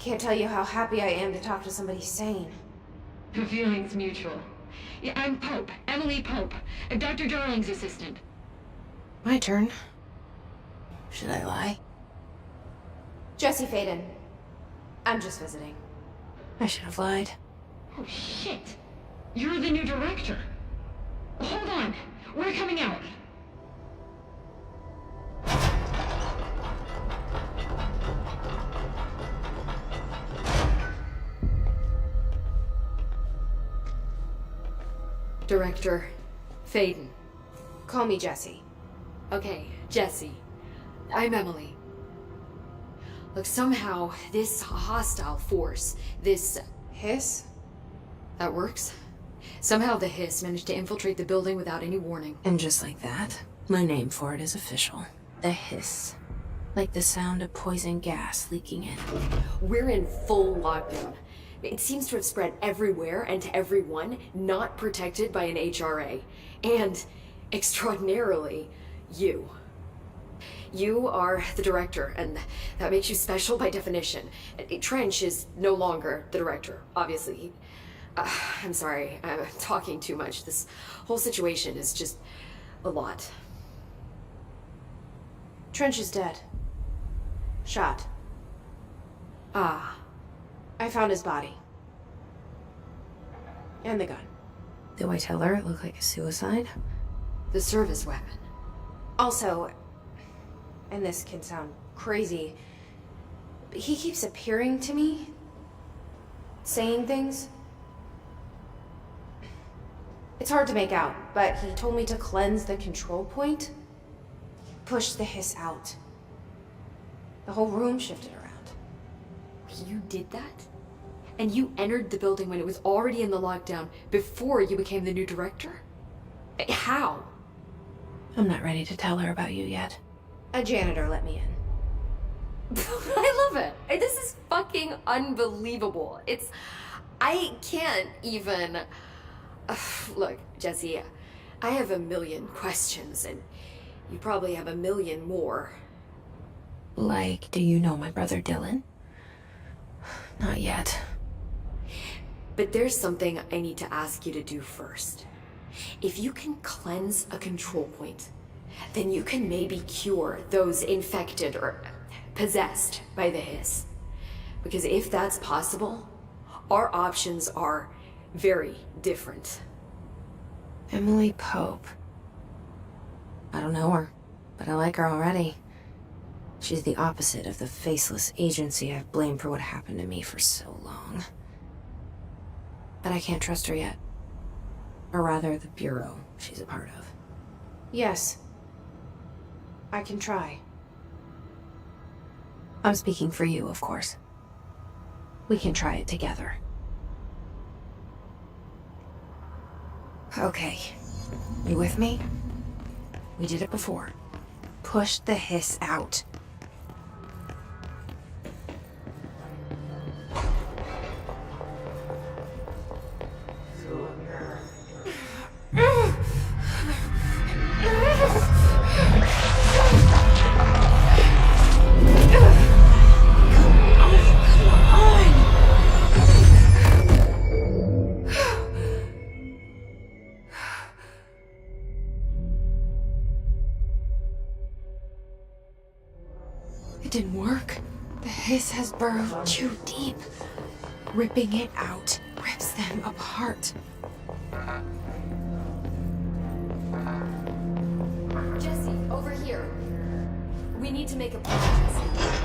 Can't tell you how happy I am to talk to somebody sane. The feeling's mutual. Yeah, I'm Pope, Emily Pope, Dr. Darling's assistant. My turn. Should I lie? Jesse Faden. I'm just visiting. I should have lied. Oh, shit. You're the new director. Hold on. We're coming out. Director Faden. Call me Jesse. Okay, Jesse. I'm Emily. Look, somehow this hostile force, this Hiss? that works. Somehow the hiss managed to infiltrate the building without any warning. And just like that, my name for it is official. The hiss. Like the sound of poison gas leaking in. We're in full lockdown. It seems to have spread everywhere and to everyone not protected by an HRA. And, extraordinarily, you. You are the director, and that makes you special by definition. Trench is no longer the director, obviously. I'm sorry, I'm talking too much. This whole situation is just a lot. Trench is dead. Shot. Ah. I found his body. And the gun. Do I tell her it looked like a suicide? The service weapon. Also, and this can sound crazy, but he keeps appearing to me, saying things. It's hard to make out, but he told me to cleanse the control point, push the hiss out. The whole room shifted around. You did that? And you entered the building when it was already in the lockdown before you became the new director? How? I'm not ready to tell her about you yet. A janitor let me in. I love it. This is fucking unbelievable. I can't even... Look, Jesse, I have a million questions, and you probably have a million more. Like, do you know my brother Dylan? Not yet. But there's something I need to ask you to do first. If you can cleanse a control point, then you can maybe cure those infected or possessed by the hiss. Because if that's possible, our options are very different. Emily Pope. I don't know her, but I like her already. She's the opposite of the faceless agency I've blamed for what happened to me for so long. But I can't trust her yet. Or rather, the bureau she's a part of. Yes. I can try. I'm speaking for you, of course. We can try it together. Okay. You with me? We did it before. Push the hiss out. It didn't work. The hiss has burrowed too deep. Ripping it out rips them apart. Jesse, over here. We need to make a plan, Jesse.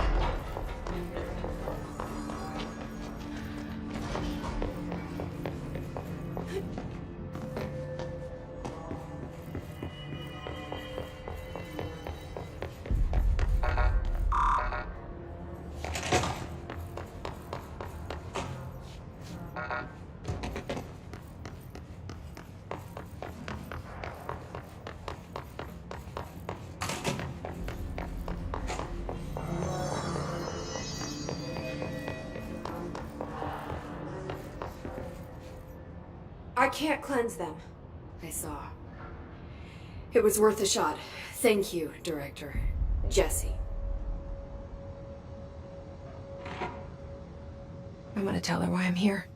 I can't cleanse them. I saw. It was worth a shot. Thank you, Director. Jesse. I'm gonna tell her why I'm here.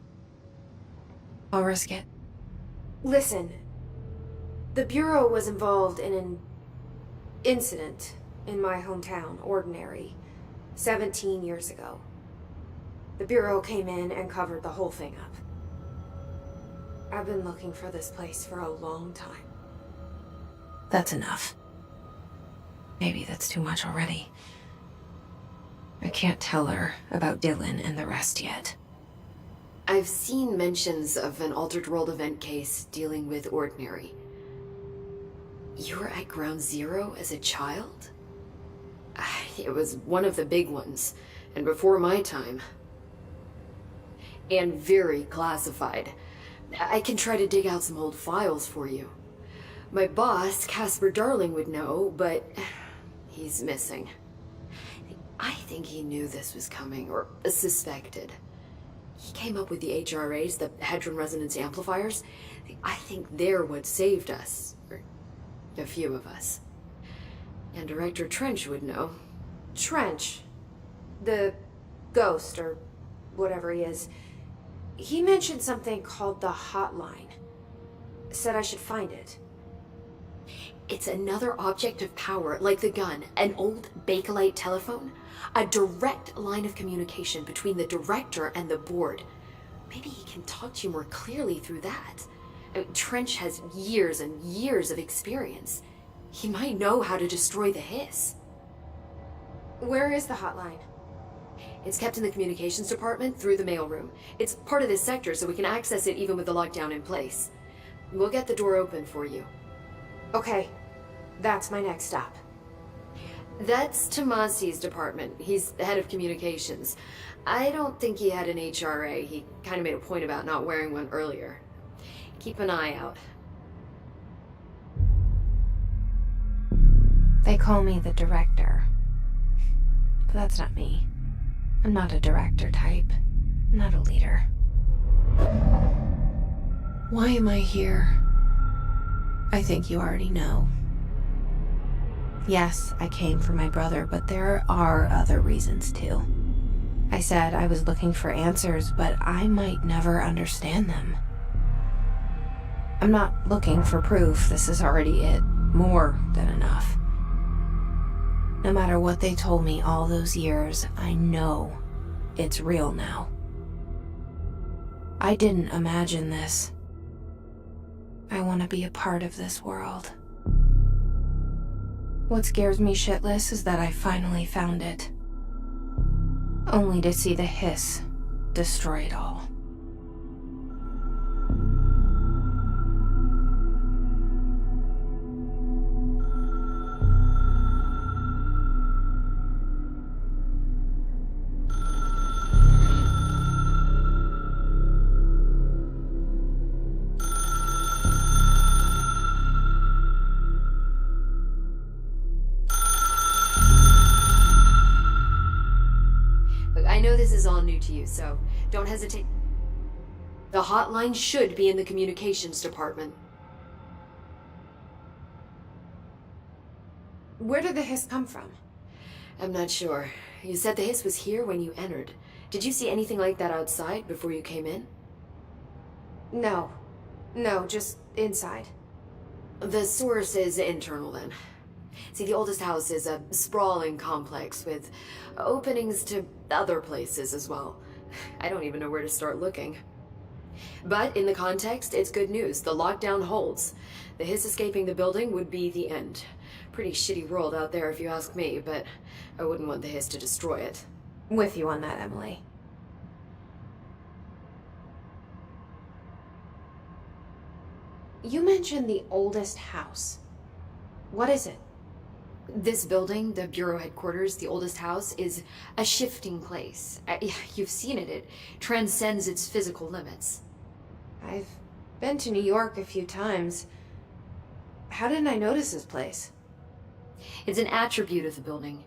I'll risk it. Listen, the Bureau was involved in an incident in my hometown, Ordinary, 17 years ago. The Bureau came in and covered the whole thing up. I've been looking for this place for a long time. That's enough. Maybe that's too much already. I can't tell her about Dylan and the rest yet. I've seen mentions of an Altered World event case dealing with Ordinary. You were at Ground Zero as a child? It was one of the big ones, and before my time. And very classified. I can try to dig out some old files for you. My boss, Casper Darling, would know, but he's missing. I think he knew this was coming, or suspected. He came up with the HRAs, the Hadron Resonance Amplifiers. I think they're what saved us. Or a few of us. And Director Trench would know. Trench, the ghost, or whatever he is, he mentioned something called the Hotline. Said I should find it. It's another object of power, like the gun, an old Bakelite telephone. A direct line of communication between the director and the board. Maybe he can talk to you more clearly through that. Trench has years and years of experience. He might know how to destroy the hiss. Where is the hotline? It's kept in the communications department through the mailroom. It's part of this sector, so we can access it even with the lockdown in place. We'll get the door open for you. Okay, that's my next stop. That's Tomasi's department. He's the head of communications. I don't think he had an HRA. He kind of made a point about not wearing one earlier. Keep an eye out. They call me the director. But that's not me. I'm not a director type. I'm not a leader. Why am I here? I think you already know. Yes, I came for my brother, but there are other reasons too. I said I was looking for answers, but I might never understand them. I'm not looking for proof. This is already it. More than enough. No matter what they told me all those years, I know it's real now. I didn't imagine this. I want to be a part of this world. What scares me shitless is that I finally found it. Only to see the hiss destroy it all. I know this is all new to you, so don't hesitate. The hotline should be in the communications department. Where did the hiss come from? I'm not sure. You said the hiss was here when you entered. Did you see anything like that outside before you came in? No, just inside. The source is internal then. See, the oldest house is a sprawling complex with openings to other places as well. I don't even know where to start looking. But in the context, it's good news. The lockdown holds. The hiss escaping the building would be the end. Pretty shitty world out there if you ask me, but I wouldn't want the hiss to destroy it. With you on that, Emily. You mentioned the oldest house. What is it? This building, the Bureau headquarters, the oldest house, is a shifting place. You've seen it. It transcends its physical limits. I've been to New York a few times. How didn't I notice this place? It's an attribute of the building.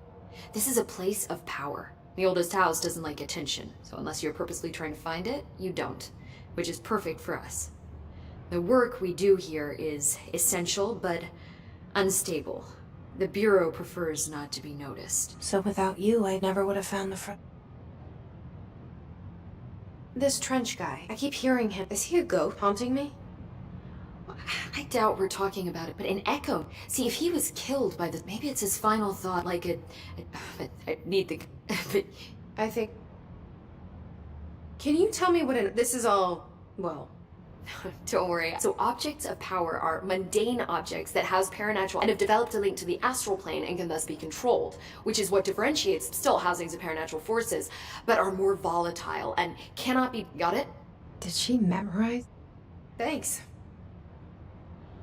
This is a place of power. The oldest house doesn't like attention, so unless you're purposely trying to find it, you don't, which is perfect for us. The work we do here is essential, but unstable. The Bureau prefers not to be noticed. So without you, I never would have found the front. This trench guy. I keep hearing him. Is he a ghost haunting me? I doubt we're talking about it, but an echo. See, if he was killed by the... Maybe it's his final thought, like I need the... But I think... Can you tell me what this is all... Well... don't worry. So objects of power are mundane objects that house paranatural and have developed a link to the astral plane and can thus be controlled, which is what differentiates still housings of paranatural forces, but are more volatile and cannot be... Got it? Did she memorize? Thanks.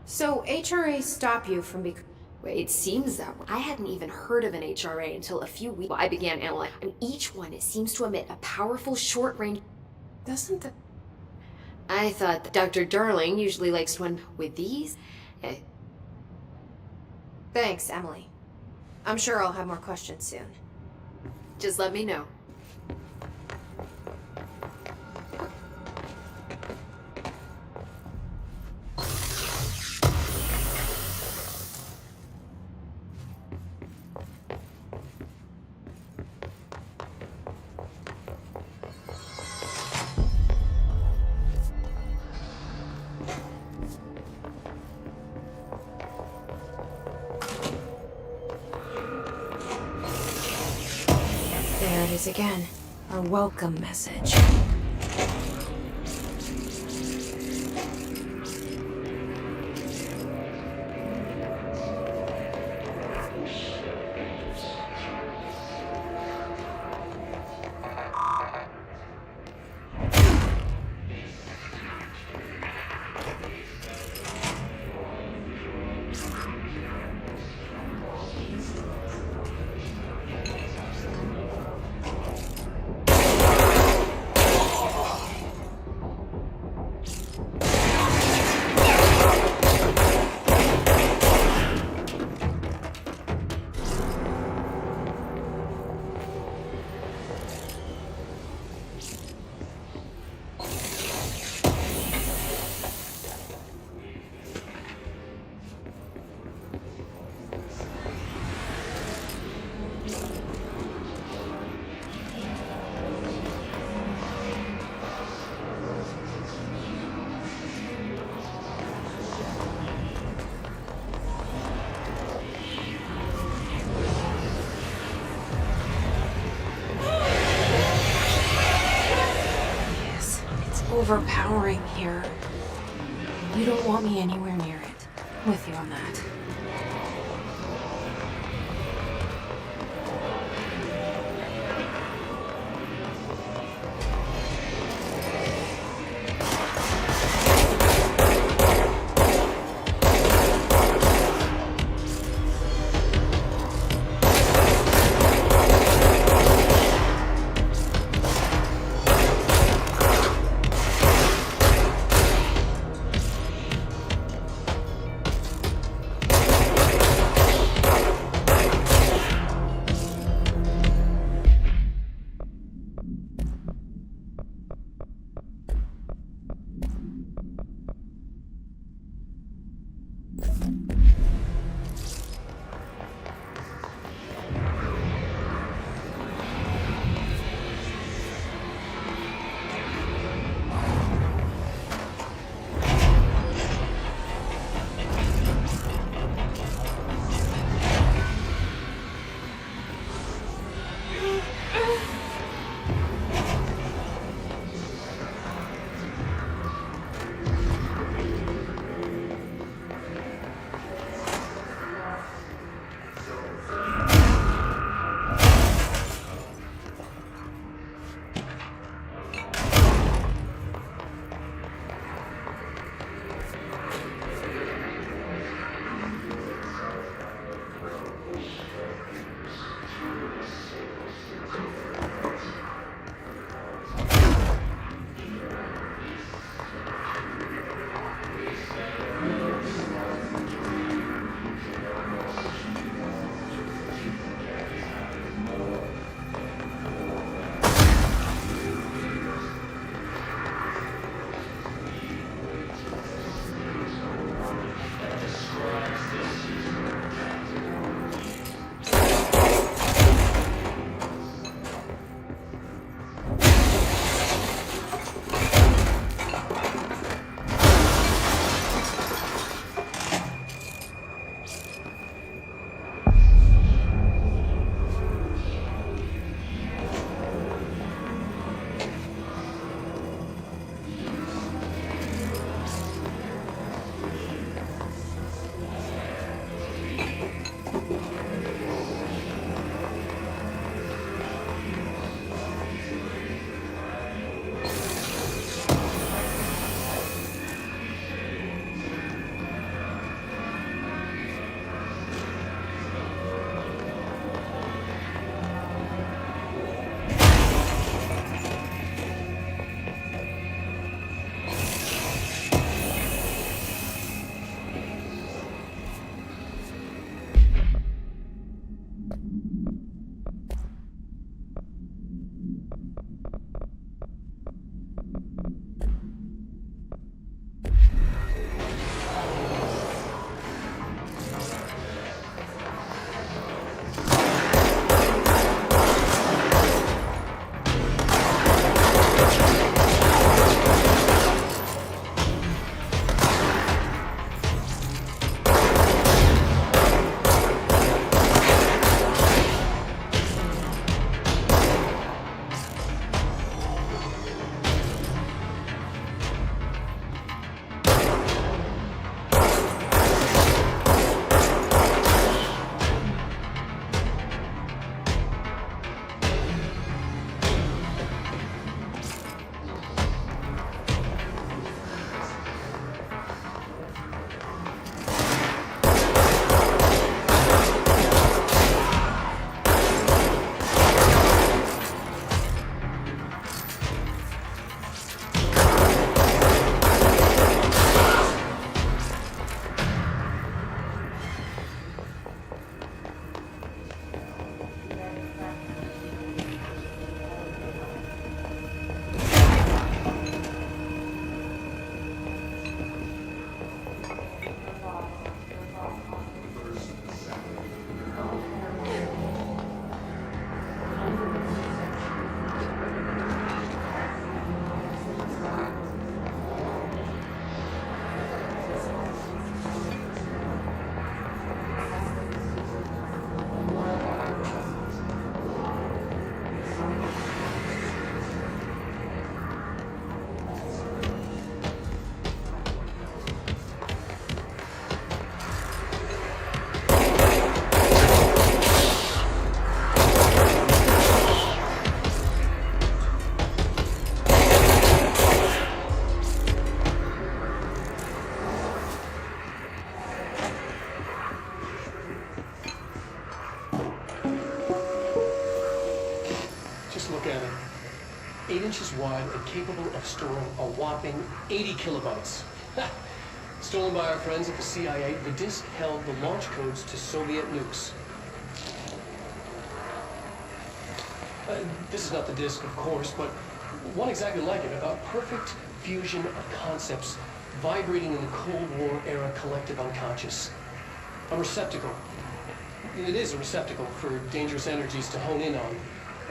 So, HRA stop you from Wait, it seems that way. I hadn't even heard of an HRA until a few weeks. I began analyzing. And each one, it seems to emit a powerful short-range... Doesn't the... I thought that Dr. Darling usually likes one with these. Thanks, Emily. I'm sure I'll have more questions soon. Just let me know. There it is again. Our welcome message. Overpowering here. You don't want me anywhere near it. I'm with you on that. inches wide and capable of storing a whopping 80 kilobytes. Stolen by our friends at the CIA, the disk held the launch codes to Soviet nukes. This is not the disk, of course, but one exactly like it. A perfect fusion of concepts vibrating in the Cold War era collective unconscious. A receptacle. It is a receptacle for dangerous energies to hone in on.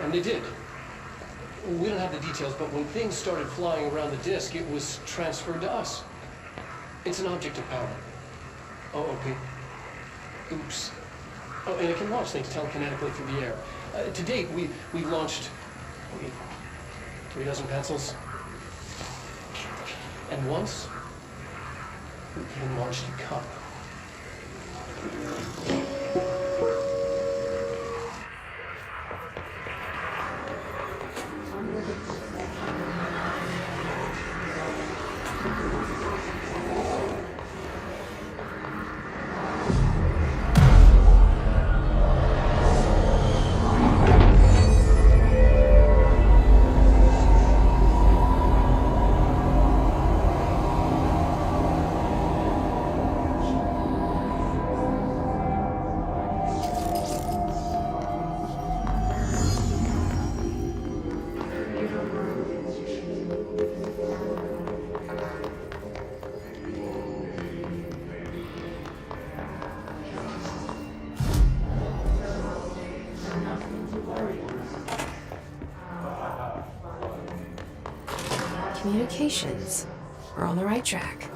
And they did. We don't have the details, but when things started flying around the disk, it was transferred to us. It's an object of power. Oh, okay. Oops. Oh, and it can launch things telekinetically through the air. To date, we've launched 3 dozen pencils. And once, we even launched a cup. Communications. We're on the right track.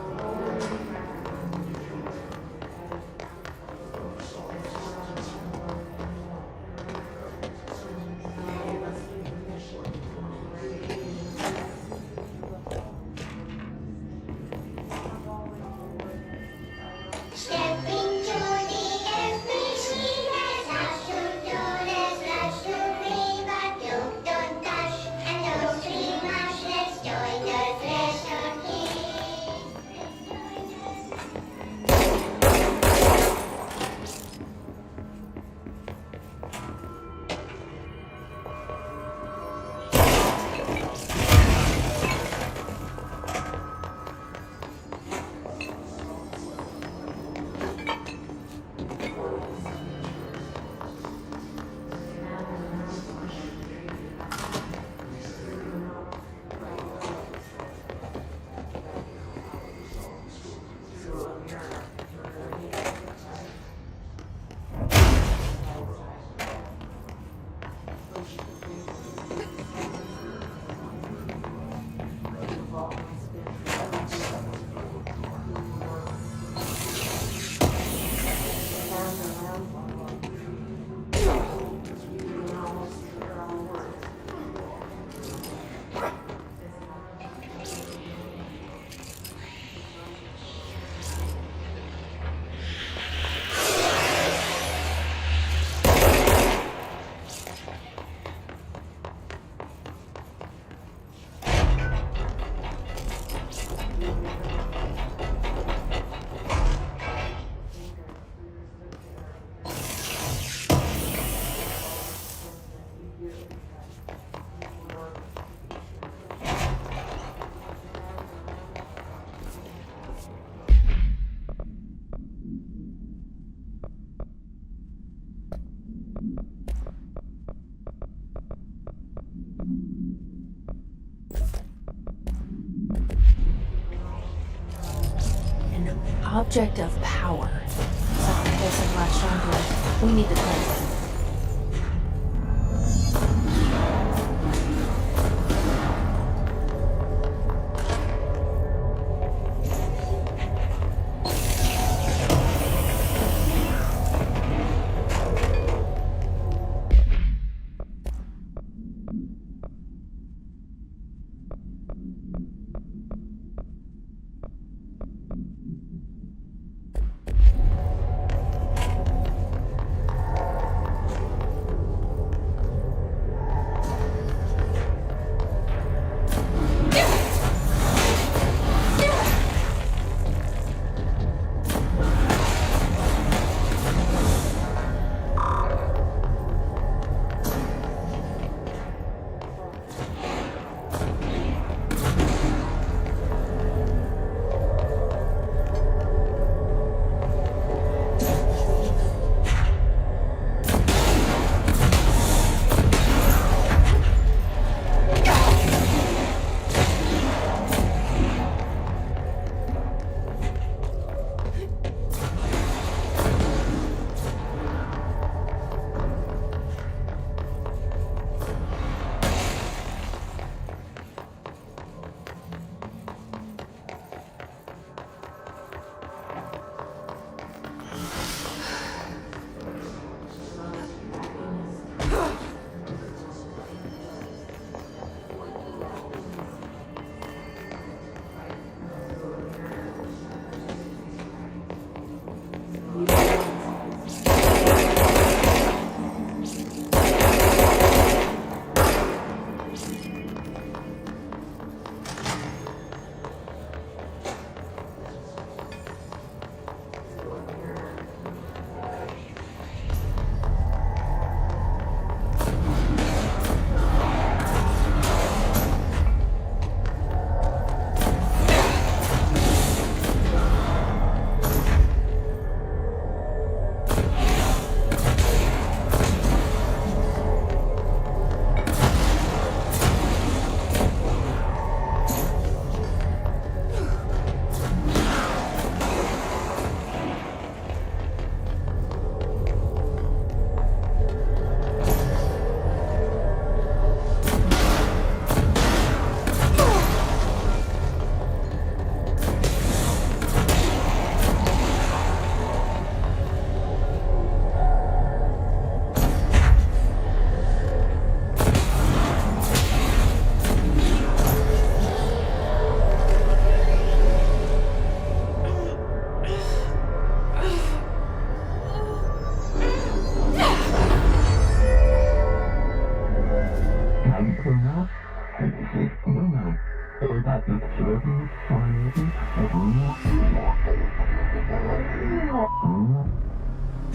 Object of power. Something doesn't latch onto it. We need to cleanse it.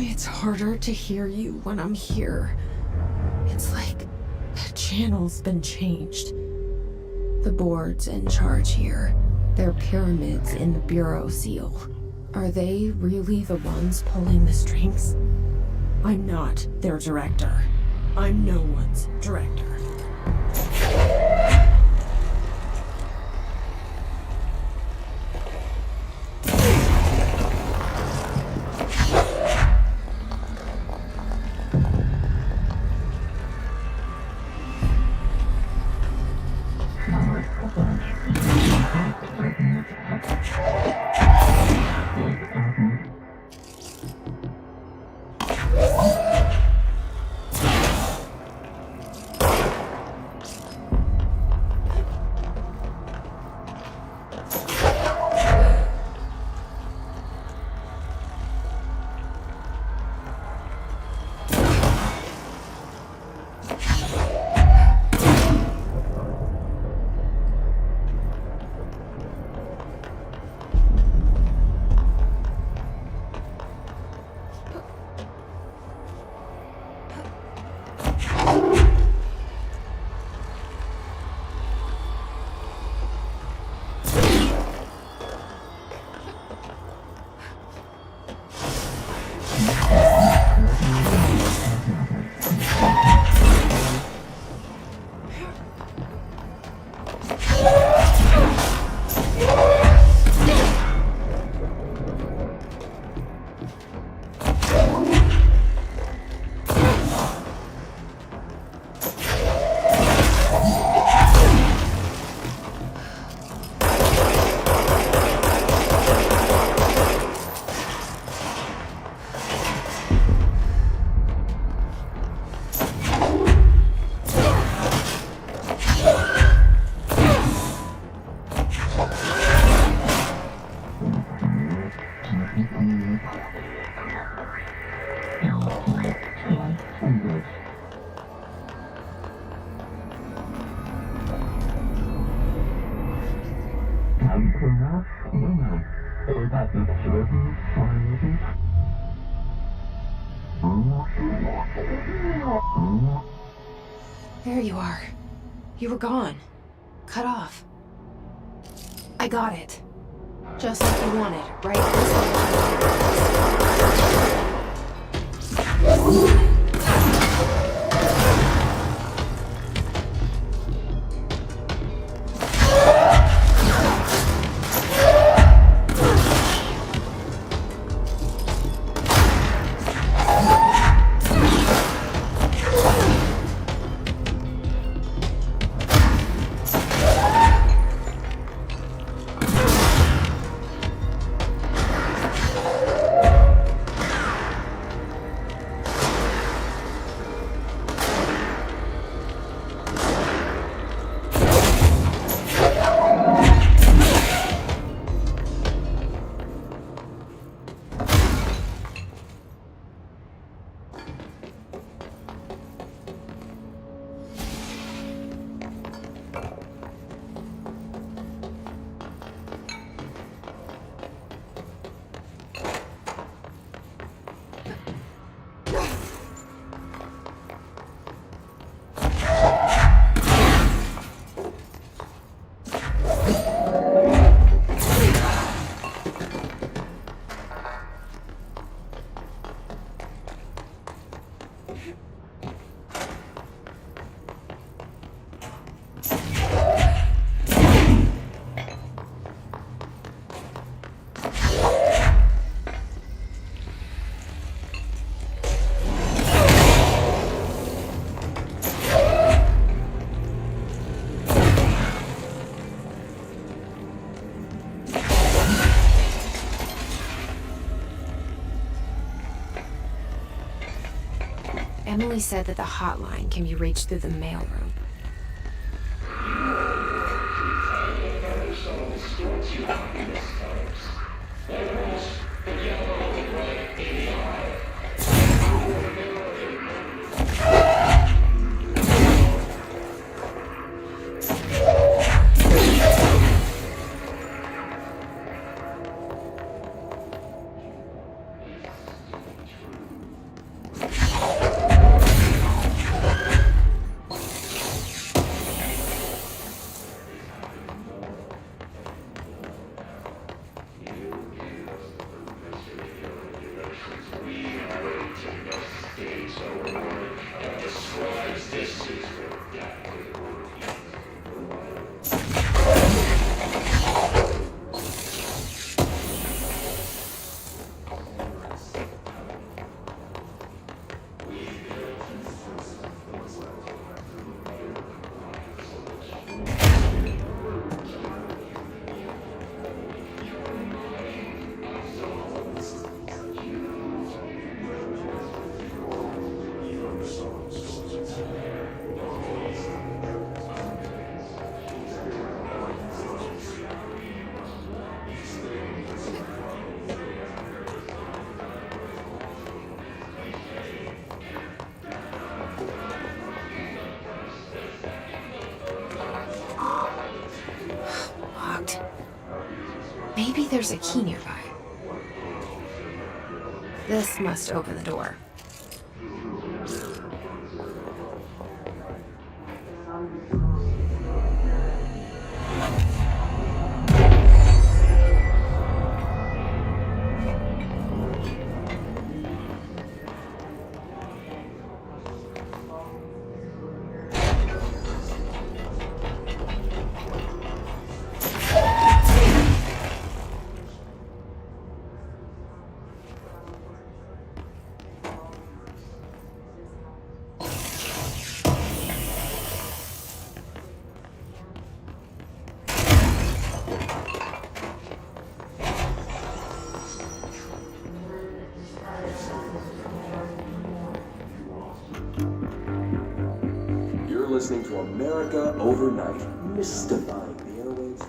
It's harder to hear you when I'm here. It's like the channel's been changed. The board's in charge here. They're pyramids in the Bureau seal. Are they really the ones pulling the strings? I'm not their director. I'm no one's director. There you are. You were gone. Cut off. I got it. Just like you wanted, right? Emily said that the hotline can be reached through the mailroom. there's a key nearby. This must open the door. Listening to America Overnight, mystifying the airwaves.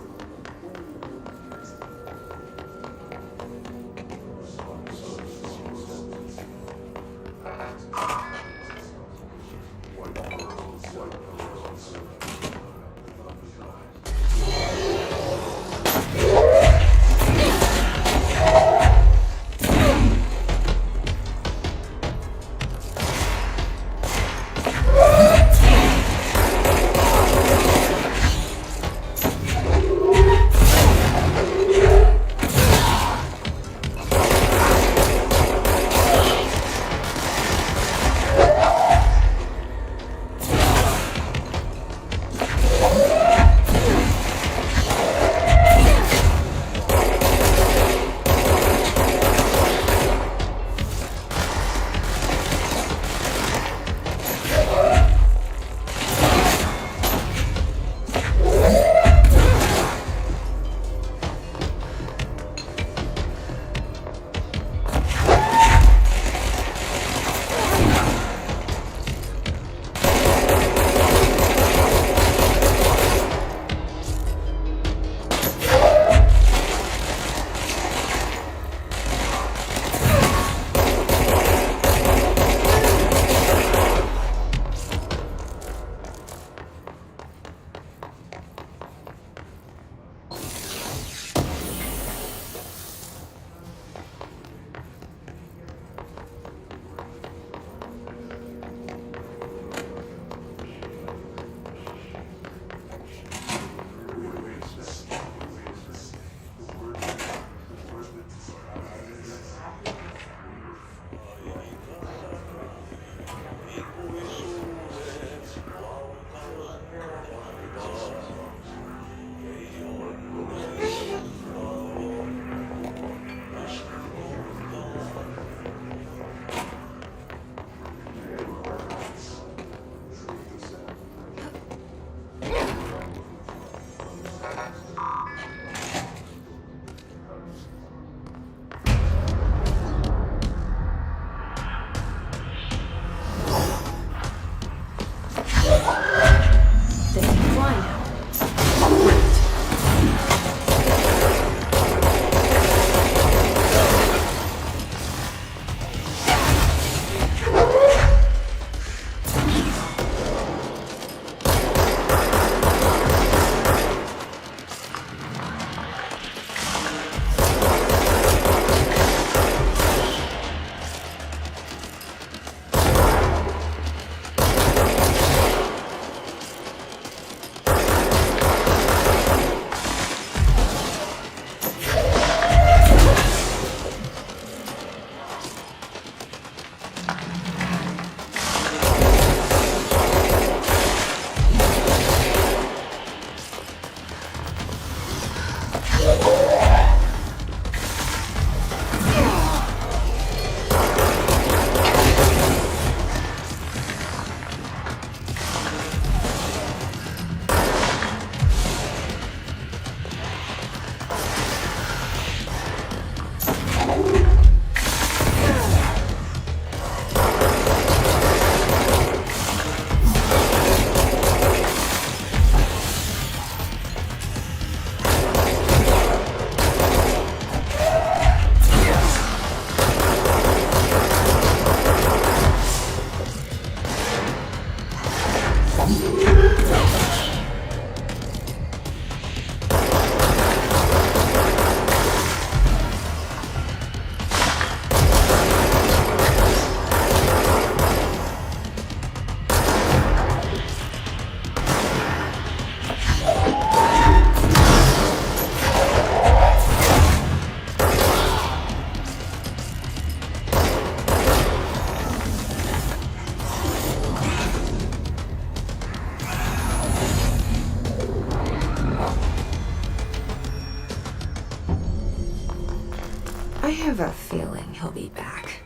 have a feeling he'll be back.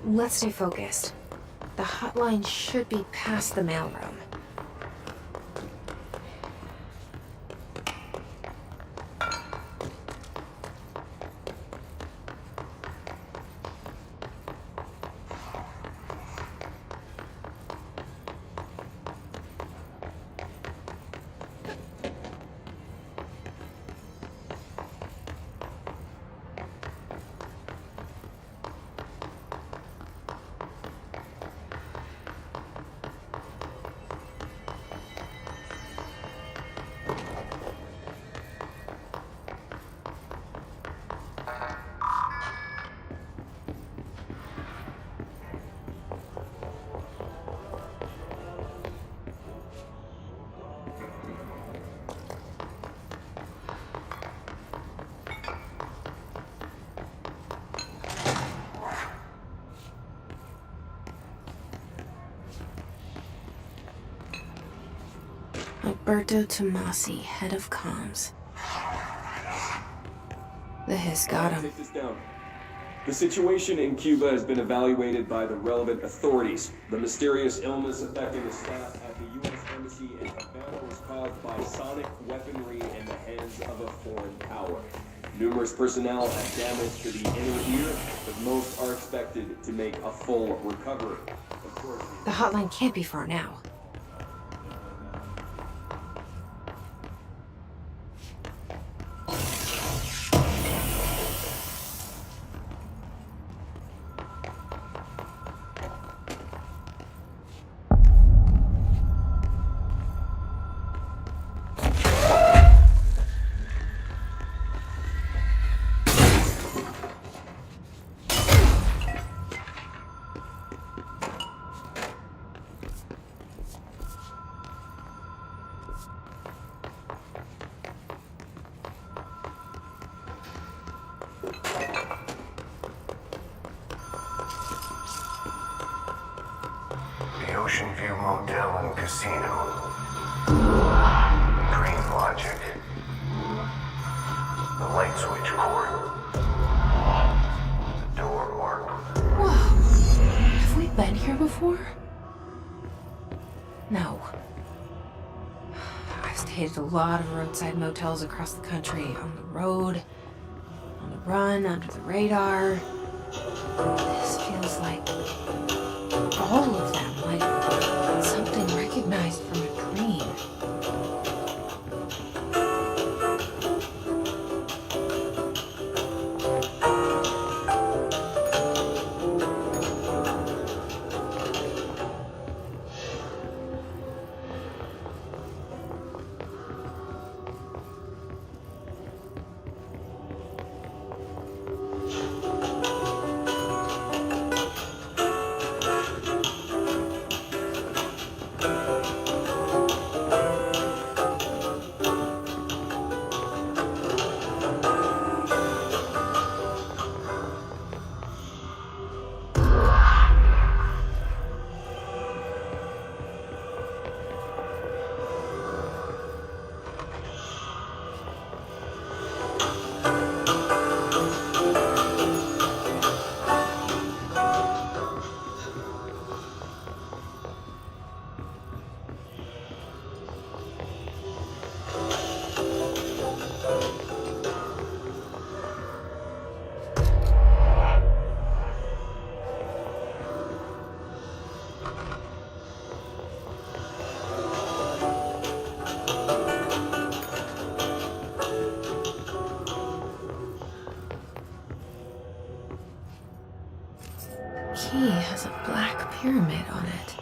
Let's stay focused. The hotline should be past the mailroom. Alberto Tomasi, head of comms. The hiss got him. Take this down. The situation in Cuba has been evaluated by the relevant authorities. The mysterious illness affecting the staff at the U.S. Embassy in Havana was caused by sonic weaponry in the hands of a foreign power. Numerous personnel have damage to the inner ear, but most are expected to make a full recovery. Of course, The hotline can't be far now. The Ocean View Motel and Casino. Dream Logic. The light switch cord. The door marked. Whoa! Have we been here before? No. I've stayed at a lot of roadside motels across the country, on the road, on the run, under the radar. This feels like all of them, like something recognized from a dream. Key has a black pyramid on it.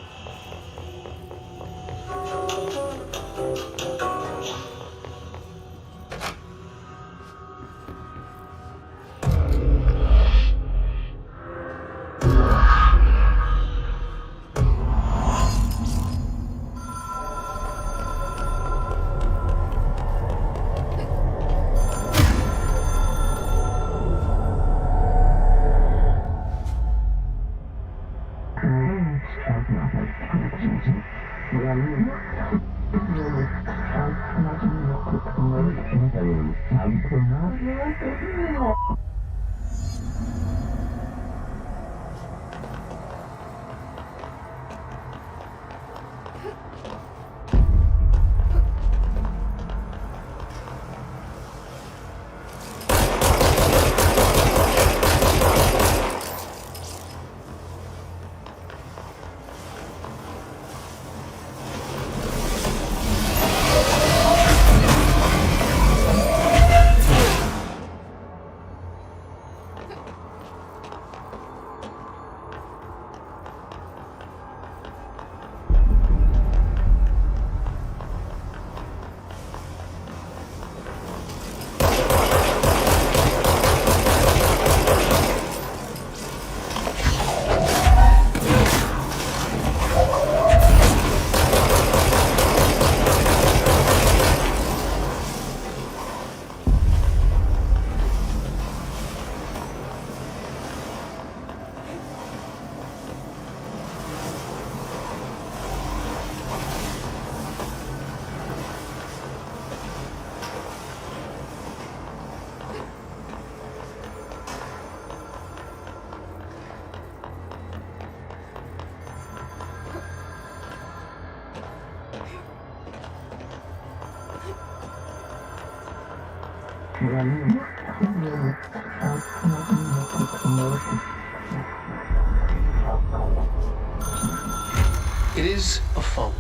It is a phone.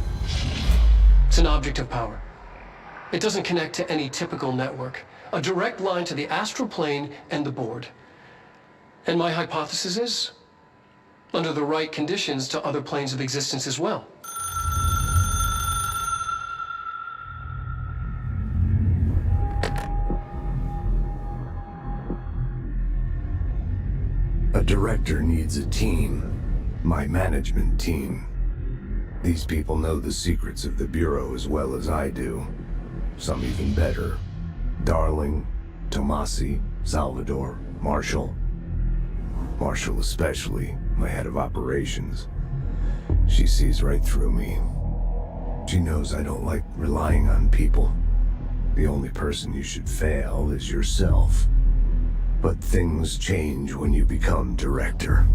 It's an object of power. It doesn't connect to any typical network. A direct line to the astral plane and the board. And my hypothesis is, under the right conditions, to other planes of existence as well. A director needs a team. My management team. These people know the secrets of the Bureau as well as I do. Some even better. Darling, Tomasi, Salvador, Marshall. Marshall especially, my head of operations. She sees right through me. She knows I don't like relying on people. The only person you should fail is yourself. But things change when you become director.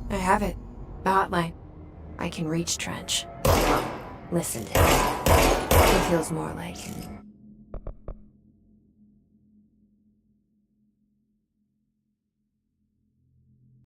I have it. The hotline. I can reach Trench. Well, listen to him. He feels more like